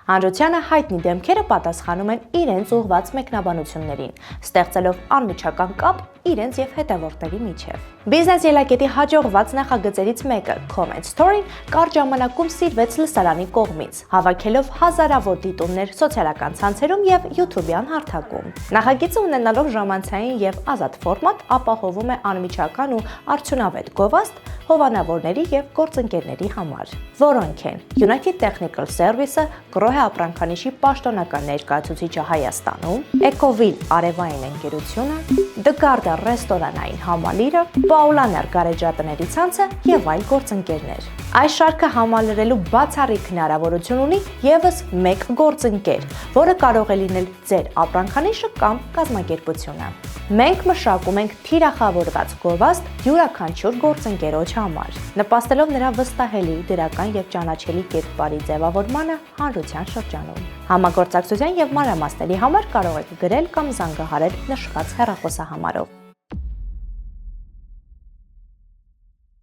Հանրությանը հայտնի դեմքերը պատասխանում են իրենց ուղղված մեկնաբանություններին, ստեղծելով անմիջական կապ իրենց եւ հետևորդների միջև։ Բիզնես ելակետի հաջողված նախագծերից մեկը Comment Story-ն կարճ ժամանակում սիրվեց լսարանի կողմից, հավաքելով հազարավոր դիտումներ սոցիալական ցանցերում եւ YouTube-յան հարթակում։ Նախագիծը ունենալով ժամանցային եւ ազատ ֆորմատ ապահովում է անմիջական ու արդյունավետ գովազդ հովանավորների եւ գործընկերների համար, որոնք են United Technical Service-ը, Grohe ապրանքանիշի պաշտոնական ներկայացուցիչը Հայաստանում, Ecovil արևային ընկերությունը, The Garden ռեստորանային համալիրը, Paulaner գարեջատների ցանցը եւ այլ գործընկերներ։ Այս շարքը համալրելու բացառիկ հնարավորություն ունի եւս մեկ գործընկեր, որը կարող է լինել ձեր ապրանքանիշը կամ կազմակերպությունը։ Մենք մշակում ենք թիրախավորված գովազդ յուրաքանչյուր գործընկերոջ համար, նպաստելով նրա վստահելի, դրական եւ ճանաչելի կերպարի ձևավորմանը հանրության շրջանում։ Համագործակցության եւ մանրամասների համար կարող եք գրել կամ զանգահարել նշված հեռախոսահամարով։